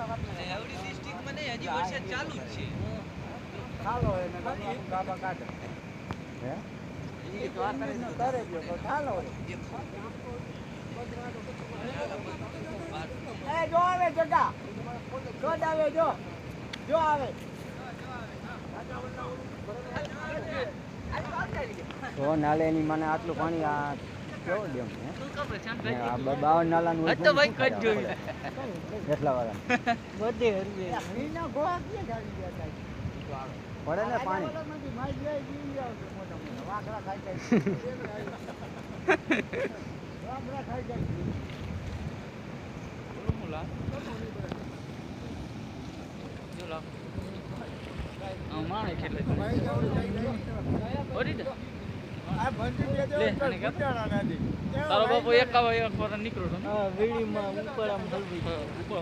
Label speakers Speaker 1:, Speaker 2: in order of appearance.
Speaker 1: આવડી ડિસ્ટ્રિક્ટમાં નહીં, હજી વરસાદ ચાલુ જ છે.
Speaker 2: ચાલો એને બાબા કાઢે હે ઈ તો આ કરે ગયો તો ચાલો એ જો આવે જગા જો આવે જો આવે તો નાલેની મને આટલું પાણી આ કેવો ડેમ હે આ 52 નાલાનું
Speaker 1: તો ભાઈ કટ જોયું
Speaker 2: કેટલા વાળા
Speaker 1: બધે હરવે
Speaker 2: એના ગોળા કે ગાડી ગયા પડે ને પાણી માઈ જાય જી આવશે મોટા મોટા વાકડા ખાઈ જાય વાકડા ખાઈ જાય
Speaker 1: મુલા જો લા આ માણે કેટલે ઓરી દે
Speaker 2: આ બંધી બે દે ગુટાડા નાદી
Speaker 1: તારો બાપુ એક વાર નીકળો
Speaker 2: હા વીડીમાં ઉપર આમ હલવી
Speaker 1: ઉપર